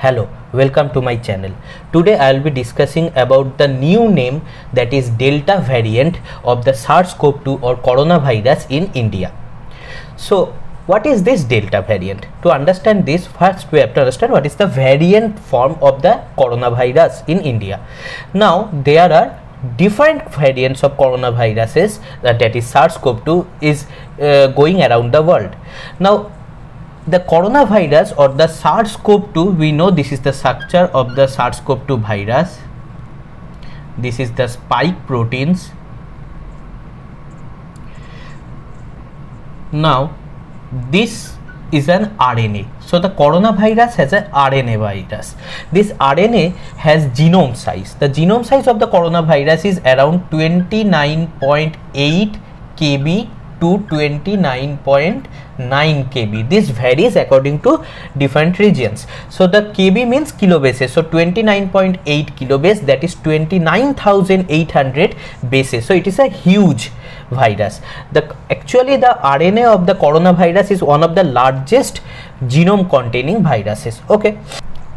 Hello, welcome to my channel. Today I will be discussing about the new name, that is Delta variant of the SARS-CoV-2 or coronavirus in India. So what is this Delta variant? To understand this, first we have to understand what is the variant form of the coronavirus in India. Now there are different variants of coronaviruses, that is SARS-CoV-2 is going around the world. Now the coronavirus or the SARS-CoV-2, we know this is the structure of the SARS-CoV-2 virus. This is the spike proteins. Now this is an RNA. So the coronavirus has an RNA virus. This RNA has genome size. The genome size of the coronavirus is around 29.8 kb to 29.9 kb. This varies according to different regions. So the kb means kilobases. So 29.8 kilobase, that is 29,800 bases. So it is a huge virus. Actually the RNA of the coronavirus is one of the largest genome containing viruses. Okay.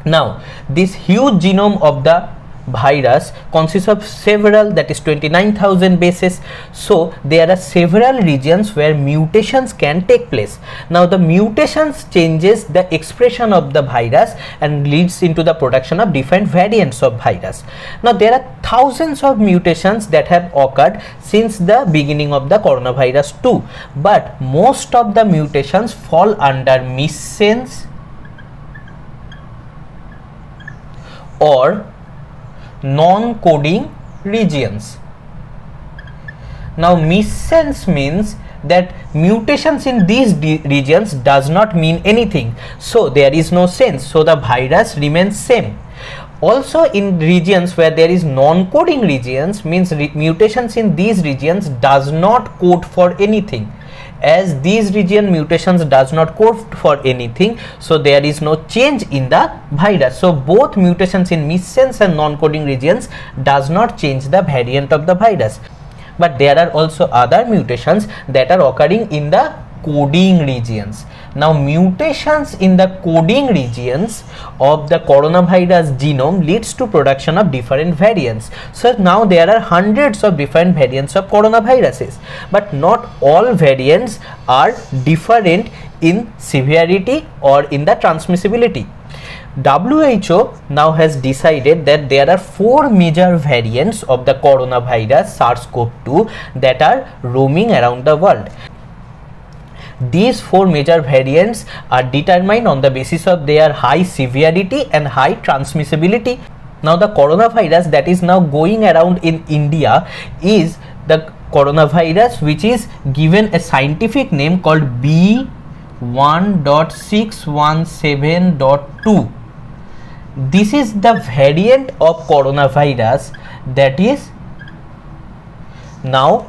Now this huge genome of the virus consists of several, that is 29,000 bases. So there are several regions where mutations can take place. Now the mutations changes the expression of the virus and leads into the production of different variants of virus. Now there are thousands of mutations that have occurred since the beginning of the coronavirus too, but most of the mutations fall under missense or non-coding regions. Now missense means that mutations in these regions does not mean anything, so there is no sense, so the virus remains same. Also in regions where there is non-coding regions means mutations in these regions does not code for anything. As these region mutations does not code for anything, so there is no change in the virus. So both mutations in missense and non-coding regions does not change the variant of the virus. But there are also other mutations that are occurring in the coding regions. Now mutations in the coding regions of the coronavirus genome leads to production of different variants. So now there are hundreds of different variants of coronaviruses, but not all variants are different in severity or in the transmissibility. WHO now has decided that there are 4 major variants of the coronavirus SARS-CoV-2 that are roaming around the world. These 4 major variants are determined on the basis of their high severity and high transmissibility. Now the coronavirus that is now going around in India is the coronavirus which is given a scientific name called B1.617.2. This is the variant of coronavirus that is now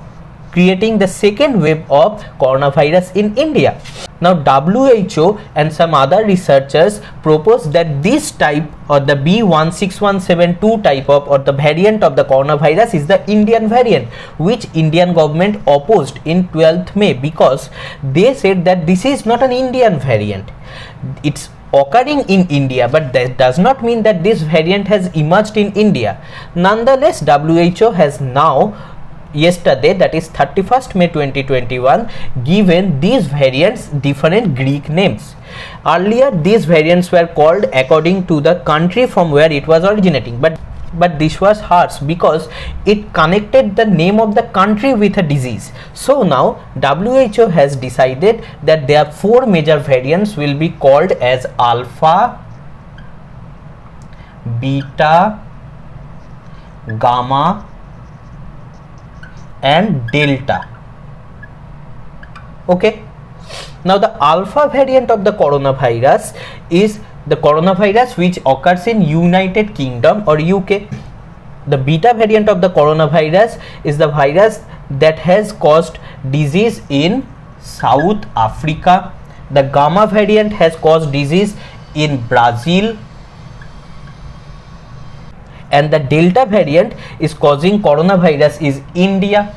creating the second wave of coronavirus in India. Now WHO and some other researchers propose that this type or the B16172 type of or the variant of the coronavirus is the Indian variant, which Indian government opposed in 12th May because they said that this is not an Indian variant. It's occurring in India, but that does not mean that this variant has emerged in India. Nonetheless, WHO has now yesterday, that is 31st May 2021, given these variants different Greek names. Earlier these variants were called according to the country from where it was originating, but this was harsh because it connected the name of the country with a disease. So now WHO has decided that there are 4 major variants will be called as alpha, beta, gamma and delta. Okay. Now the alpha variant of the coronavirus is the coronavirus which occurs in United Kingdom or UK. The beta variant of the coronavirus is the virus that has caused disease in South Africa. The gamma variant has caused disease in Brazil, and the delta variant is causing coronavirus is India.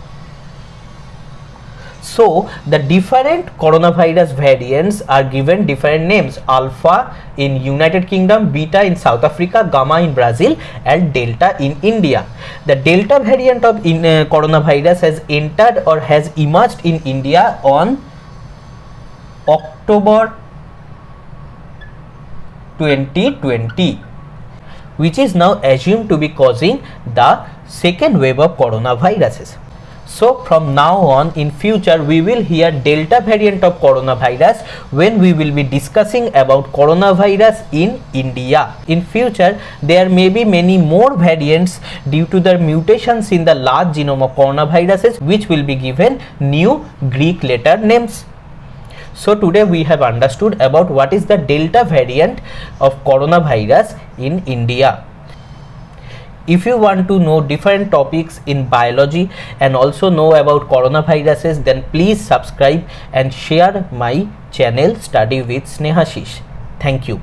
So the different coronavirus variants are given different names: alpha in United Kingdom, beta in South Africa, gamma in Brazil, and delta in India. The delta variant of coronavirus has entered or has emerged in India on October 2020, which is now assumed to be causing the second wave of coronaviruses. So from now on in future we will hear delta variant of coronavirus when we will be discussing about coronavirus in India. In future there may be many more variants due to the mutations in the large genome of coronaviruses, which will be given new Greek letter names. So today we have understood about what is the delta variant of coronavirus in India. If you want to know different topics in biology and also know about coronaviruses, then please subscribe and share my channel Study with Snehashish. Thank you.